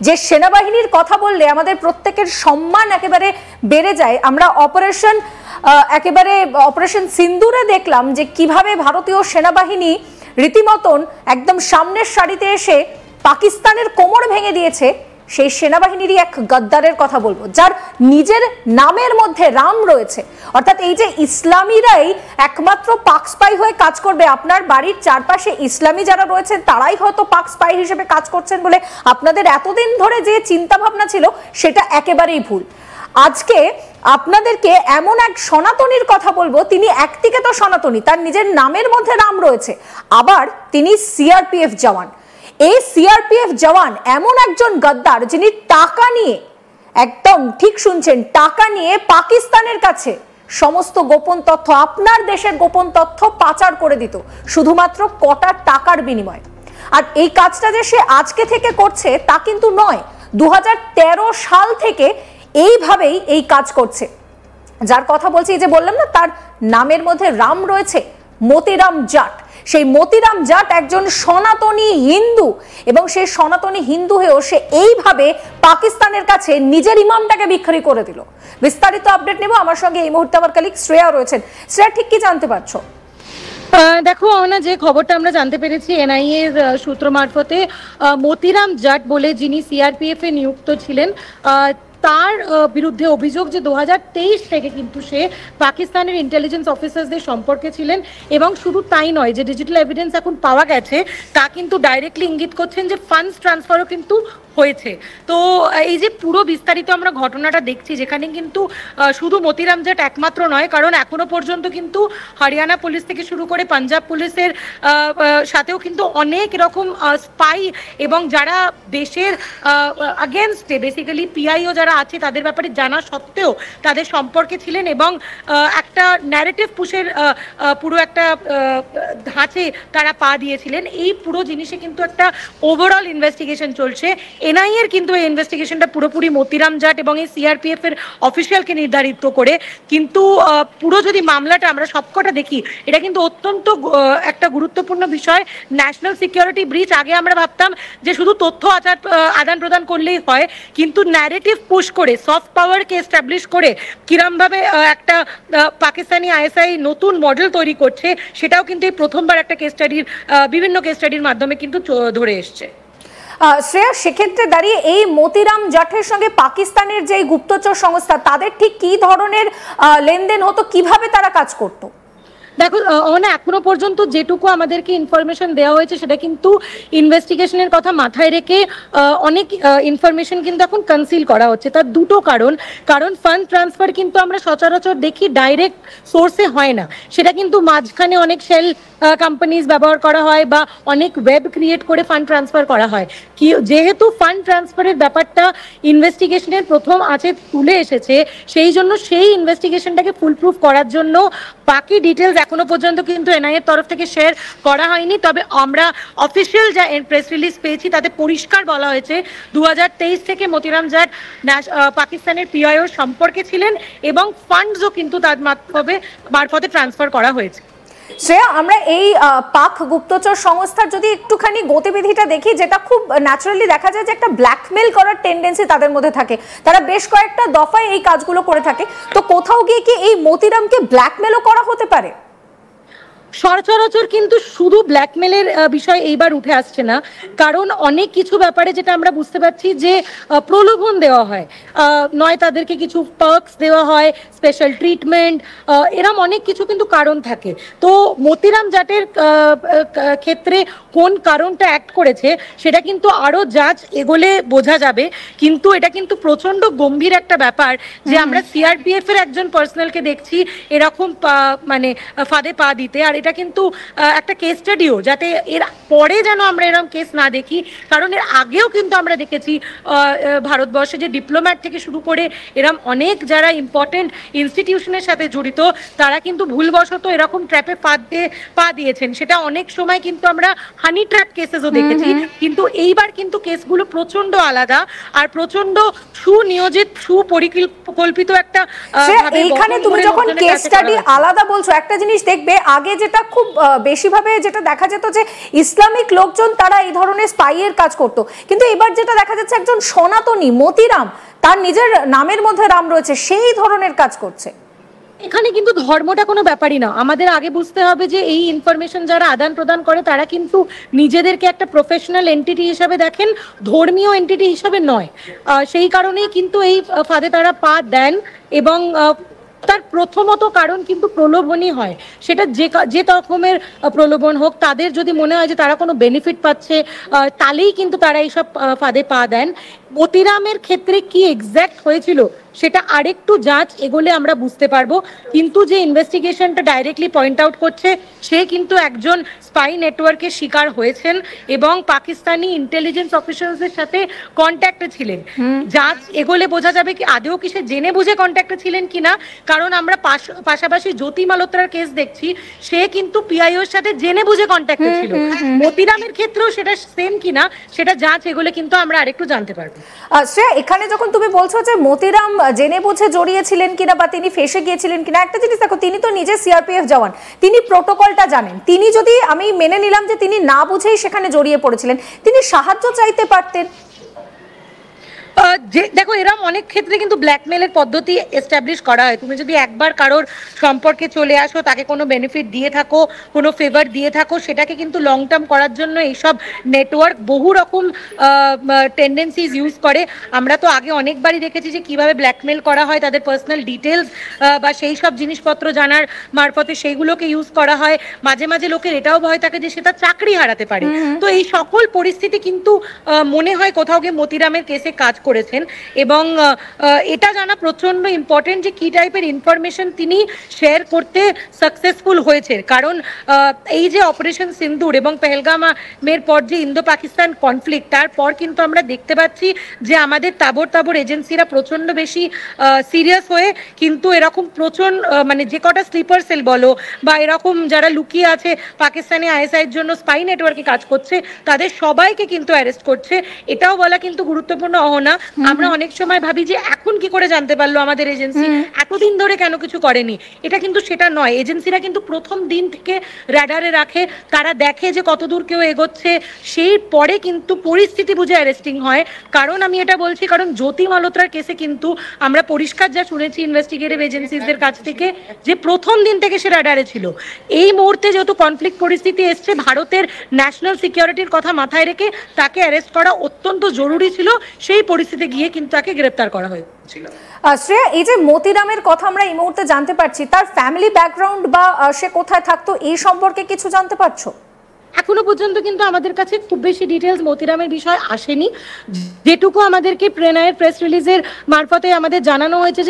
যে সেনাবাহিনীর কথা বললে আমাদের প্রত্যেকের সম্মান একেবারে বেড়ে যায়। আমরা অপারেশন সিন্দুরে দেখলাম যে কিভাবে ভারতীয় সেনাবাহিনী রীতিমতন একদম সামনের সারিতে এসে পাকিস্তানের কোমর ভেঙে দিয়েছে। সেই সেনাবাহিনীরই এক গদ্দারের কথা বলবো, যার নিজের নামের মধ্যে রাম রয়েছে। অর্থাৎ এই যে ইসলামীরাই একমাত্র পাক স্পাই হয়ে কাজ করবে, আপনার বাড়ির চারপাশে ইসলামী যারা রয়েছেন তারাই হয়তো পাক স্পাই হিসেবে কাজ করছেন বলে আপনাদের এতদিন ধরে যে চিন্তা ভাবনা ছিল সেটা একেবারেই ভুল। আজকে আপনাদেরকে এমন এক সনাতনীর কথা বলবো, তিনি একদিকে তো সনাতনী, তার নিজের নামের মধ্যে রাম রয়েছে, আবার তিনি সিআরপিএফ জওয়ান। এই সিআরপিএফ জওয়ান এমন একজন গদ্দার যিনি টাকা নিয়ে, একদম ঠিক শুনছেন, টাকা নিয়ে পাকিস্তানের কাছে সমস্ত গোপন তথ্য, আপনার দেশের গোপন তথ্য পাচার করে দিত শুধুমাত্র কটা টাকার বিনিময়ে। আর এই কাজটা যে সে আজকে থেকে করছে তা কিন্তু নয়, 2013 সাল থেকে এইভাবেই এই কাজ করছে। যার কথা বলছি, যে বললাম না তার নামের মধ্যে রাম রয়েছে, মতিরাম জাট। সেই মতিরাম জাট একজন সনাতনী হিন্দু, এবং সেই সনাতনী হিন্দু হয়েও সে এইভাবে পাকিস্তানের কাছে নিজের ইমামটাকে বিক্রি করে দিল। বিস্তারিত আপডেট নেব, আমার সঙ্গে এই মুহূর্তে আমার কলিগ শ্রেয়া রয়েছেন। শ্রেয়া, ঠিক কি জানতে পারছো? দেখো না, যে খবরটা আমরা জানতে পেরেছি এনআইএ এর সূত্র মারফতে, মতিরাম জাট বলে যিনি সিআরপিএফ এ নিযুক্ত ছিলেন, তার বিরুদ্ধে অভিযোগ যে 2023 থেকে কিন্তু সে পাকিস্তানের ইন্টেলিজেন্স অফিসারদের সম্পর্কে ছিলেন। এবং শুধু তাই নয়, যে ডিজিটাল এভিডেন্স এখন পাওয়া গেছে তা কিন্তু ডাইরেক্টলি ইঙ্গিত করছেন যে ফান্ডস ট্রান্সফারও কিন্তু হয়েছে। তো এই যে পুরো বিস্তারিত আমরা ঘটনাটা দেখছি, যেখানে কিন্তু শুধু মতিরাম জাট একমাত্র নয়, কারণ এখনো পর্যন্ত কিন্তু হরিয়ানা পুলিশ থেকে শুরু করে পাঞ্জাব পুলিশের সাথেও কিন্তু অনেক এরকম স্পাই এবং যারা দেশের আগেনস্টে বেসিক্যালি পিআইও যারা আছে তাদের ব্যাপারে জানা সত্ত্বেও তাদের সম্পর্কে ছিলেন, এবং একটা ন্যারেটিভ পুশের পুরো একটা ধাঁচে তারা পা দিয়েছিলেন। এই পুরো জিনিসে কিন্তু একটা ওভারঅল ইনভেস্টিগেশন চলছে। এনআইএ এর কিন্তু এই ইনভেস্টিগেশনটা পুরোপুরি মতিরাম জাট এবং এই সিআরপিএফ এর অফিসিয়ালকে নির্ধারিত করে, কিন্তু পুরো যদি মামলাটা আমরা সবকটা দেখি, এটা কিন্তু অত্যন্ত একটা গুরুত্বপূর্ণ বিষয়। ন্যাশনাল সিকিউরিটি ব্রিচ। আগে আমরা ভাবতাম যে শুধু তথ্য আদান প্রদান করলেই হয়, কিন্তু ন্যারেটিভ পুশ করে, সফট পাওয়ারকে এস্টাবলিশ করে কিরমভাবে একটা পাকিস্তানি আইএসআই নতুন মডেল তৈরি করছে, সেটাও কিন্তু এই প্রথমবার একটা কেস স্টাডির, বিভিন্ন কেস স্টাডির মাধ্যমে কিন্তু ধরে এসছে। শ্রেয়া, সেক্ষেত্রে দাঁড়িয়ে এই মতিরাম জাটের সঙ্গে পাকিস্তানের যে গুপ্তচর সংস্থা, তাদের ঠিক কি ধরনের লেনদেন হতো, কিভাবে তারা কাজ করতো? দেখো, মানে এখনো পর্যন্ত যেটুকু আমাদেরকে ইনফরমেশন দেওয়া হয়েছে সেটা কিন্তু ইনভেস্টিগেশনের কথা মাথায় রেখে অনেক ইনফরমেশন কিন্তু এখন কনসিল করা হচ্ছে। তার দুটো কারণ ফান্ড ট্রান্সফার কিন্তু আমরা সচরাচর দেখি ডাইরেক্ট সোর্সে হয় না, সেটা কিন্তু মাঝখানে অনেক শেল কোম্পানিজ ব্যবহার করা হয় বা অনেক ওয়েব ক্রিয়েট করে ফান্ড ট্রান্সফার করা হয়। কি যেহেতু ফান্ড ট্রান্সফারের ব্যাপারটা ইনভেস্টিগেশনের প্রথম আছে তুলে এসেছে, সেই জন্য সেই ইনভেস্টিগেশনটাকে ফুল প্রুফ করার জন্য বাকি ডিটেলস এখনো পর্যন্ত কিন্তু এনআইএর তরফ থেকে শেয়ার করা হয়নি। তবে আমরা অফিসিয়াল যা প্রেস রিলিজ পেয়েছি তাতে পরিষ্কার বলা হয়েছে 2023 থেকে মতিরাম জাট পাকিস্তানের পিআইও সম্পর্কে ছিলেন এবং ফান্ডসও কিন্তু তার মারফতে ট্রান্সফার করা হয়েছে। শ্রেয়া, আমরা এই পাক গুপ্তচর সংস্থার যদি একটুখানি গতিবিধিটা দেখি, যেটা খুব ন্যাচারালি দেখা যায় যে একটা ব্ল্যাকমেল করার টেন্ডেন্সি তাদের মধ্যে থাকে। তারা বেশ কয়েকটা দফায় এই কাজগুলো করে থাকে। তো কোথাও গিয়ে কি এই মতিরামকে ব্ল্যাকমেলও করা হতে পারে? সচরাচর কিন্তু শুধু ব্ল্যাকমেলের বিষয় এইবার উঠে আসছে না, কারণ অনেক কিছু ব্যাপারে যেটা আমরা বুঝতে পারছি যে প্রলোভন দেওয়া হয়, নয় তাদেরকে কিছু পার্কস দেওয়া হয়, স্পেশাল ট্রিটমেন্ট, এরম অনেক কিছু কিন্তু কারণ থাকে। তো মতিরাম জাটের ক্ষেত্রে কোন কারণটা অ্যাক্ট করেছে সেটা কিন্তু আরো জাজ এগোলে বোঝা যাবে, কিন্তু এটা কিন্তু প্রচন্ড গম্ভীর একটা ব্যাপার যে আমরা সিআরপিএফ এর একজন পার্সোনালকে দেখছি এরকম মানে ফাঁদে পা দিতে। আর এটা কিন্তু একটা কেস স্টাডিও, যাতে এর পরে যেন আমরা এরকম কেস না দেখি, কারণ এর আগেও কিন্তু আমরা দেখেছি ভারতবর্ষে যে ডিপ্লোম্যাট থেকে শুরু করে এরকম অনেক যারা ইম্পর্টেন্ট ইনস্টিটিউশনের সাথে জড়িত তারা কিন্তু ভুলবশত এরকম ট্র্যাপে পা দিয়েছেন। সেটা অনেক সময় কিন্তু আমরা হানি ট্র্যাপ কেসেসও দেখেছি, কিন্তু এইবার কিন্তু কেসগুলো প্রচন্ড আলাদা আর প্রচন্ড সুনিয়োজিত কল্পিত একটা এইখানে তুমি যখন কেস স্টাডি আলাদা বলছো, একটা জিনিস দেখবে, আগে যেটা খুব বেশিভাবে যেটা দেখা যেত যে ইসলামিক লোকজন তারা এই ধরনের স্পাইয়ের কাজ করতো, কিন্তু এবার যেটা দেখা যাচ্ছে একজন সনাতনী মতিরাম, তার নিজের নামের মধ্যে রাম রয়েছে, সেই ধরনের কাজ করছে। এখানে কিন্তু ধর্মটা কোনো ব্যাপারই না। আমাদের আগে বুঝতে হবে যে এই ইনফরমেশন যারা আদান প্রদান করে তারা কিন্তু নিজেদেরকে একটা প্রফেশনাল এন্টিটি হিসাবে দেখেন, ধর্মীয় এন্টিটি হিসাবে নয়। সেই কারণেই কিন্তু এই ফাঁদে তারা পা দেন, এবং তার প্রথমত কারণ কিন্তু প্রলোভনই হয়। সেটা যে রকমের প্রলোভন হোক, তাদের যদি মনে হয় যে তারা কোনো বেনিফিট পাচ্ছে, তাহলেই কিন্তু তারা এইসব ফাঁদে পা দেন। মতিরামের ক্ষেত্রে কি এক্স্যাক্ট হয়েছিল সেটা আরেকটু যাচ এগোলে আমরা বুঝতে পারবো, কিন্তু যে ইনভেস্টিগেশনটা ডাইরেক্টলি পয়েন্ট আউট করছে সে কিন্তু একজন স্পাই নেটওয়ার্কের শিকার হয়েছেন এবং পাকিস্তানি ইন্টেলিজেন্স অফিসার্সদের সাথে কন্ট্যাক্টে ছিলেন। যাচ এগোলে বোঝা যাবে কি আদেও কি সে জেনে বুঝে কন্ট্যাক্টে ছিলেন কিনা, কারণ আমরা পাশাপাশি জ্যোতি মালোত্রার কেস দেখছি, সে কিন্তু পিআইওর সাথে জেনে বুঝে কন্ট্যাক্টে ছিল। মতিরামের ক্ষেত্রেও সেটা সেম কিনা সেটা যাচ এগোলে কিন্তু আমরা আরেকটু জানতে পারবো। শ্রেয়া, এখানে যখন তুমি বলছো যে মতিরাম জেনে বুঝে জড়িয়েছিলেন কিনা বা তিনি ফেসে গিয়েছিলেন কিনা, একটা জিনিস দেখো, তিনি তো নিজে সিআরপিএফ জওয়ান, তিনি প্রোটোকলটা জানেন। তিনি যদি, আমি মেনে নিলাম যে তিনি না বুঝেই সেখানে জড়িয়ে পড়েছিলেন, তিনি সাহায্য চাইতে পারতেন। দেখো, এরকম অনেক ক্ষেত্রে কিন্তু ব্ল্যাকমেলের পদ্ধতি এস্টাবলিশ করা হয়। তুমি যদি একবার কারোর সম্পর্কে চলে আসো, তাকে কোনো বেনিফিট দিয়ে থাকো, কোনো ফেভার দিয়ে থাকো, সেটাকে কিন্তু লং টার্ম করার জন্য এইসব নেটওয়ার্ক বহু রকম টেন্ডেন্সিজ ইউজ করে। আমরা তো আগে অনেকবারই দেখেছি যে কিভাবে ব্ল্যাকমেল করা হয়, তাদের পার্সোনাল ডিটেলস বা সেই সব জিনিসপত্র জানার মারফতে সেইগুলোকে ইউজ করা হয়। মাঝে মাঝে লোকের এটাও ভয় থাকে যে সে তার চাকরি হারাতে পারে। তো এই সকল পরিস্থিতি কিন্তু মনে হয় কোথাও গিয়ে মতিরামের কেসে কাজ করেছেন, এবং এটা জানা প্রচন্ড ইম্পর্টেন্ট যে কি টাইপের ইনফরমেশন তিনি শেয়ার করতে সাকসেসফুল হয়েছে। কারণ এই যে অপারেশন সিন্দুর এবং পেহেলগামের পর যে ইন্দো পাকিস্তান কনফ্লিক্ট, তারপর কিন্তু আমরা দেখতে পাচ্ছি যে আমাদের তাবর এজেন্সিরা প্রচন্ড বেশি সিরিয়াস হয়ে কিন্তু এরকম মানে যে কটা স্লিপার সেল বলো বা এরকম যারা লুকিয়ে আছে পাকিস্তানি আইএসআই এর জন্য স্পাই নেটওয়ার্কে কাজ করছে, তাদের সবাইকে কিন্তু অ্যারেস্ট করছে। এটাও বলা কিন্তু গুরুত্বপূর্ণ না। আমরা অনেক সময় ভাবি যে এখন কি করে জানতে পারলো আমাদের এজেন্সি, এতদিন ধরে কেন কিছু করেনি। এটা কিন্তু সেটা নয়। এজেন্সিরা কিন্তু প্রথম দিন থেকে র্যাডারে রাখে, তারা দেখে যে কতদূর কেউ এগোচ্ছে, সেই পরে কিন্তু পরিস্থিতি বুঝে অ্যারেস্টিং হয়। কারণ আমি এটা বলছি, কারণ জ্যোতি মালোত্রার কেসে কিন্তু আমরা পরিষ্কার যা শুনেছি ইনভেস্টিগেটিভ এজেন্সিসদের কাছ থেকে, যে প্রথম দিন থেকে সে র্যাডারে ছিল। এই মুহূর্তে যেহেতু কনফ্লিক্ট পরিস্থিতি এসছে, ভারতের ন্যাশনাল সিকিউরিটির কথা মাথায় রেখে তাকে অ্যারেস্ট করা অত্যন্ত জরুরি ছিল। সেই পরিস্থিতি গিয়ে কিন্তু তাকে গ্রেপ্তার করা হয়েছিল। শ্রেয়া, এই যে মতিরামের কথা আমরা এই মুহূর্তে জানতে পারছি, তার ফ্যামিলি ব্যাকগ্রাউন্ড বা সে কোথায় থাকতো এই সম্পর্কে কিছু জানতে পারছো? এখনো পর্যন্ত কিন্তু আমাদের কাছে খুব বেশি ডিটেলস মতিরামের বিষয় আসেনি। যেটুকু আমাদেরকে প্রেনায়ের প্রেস রিলিজের মারফতে আমাদের জানানো হয়েছে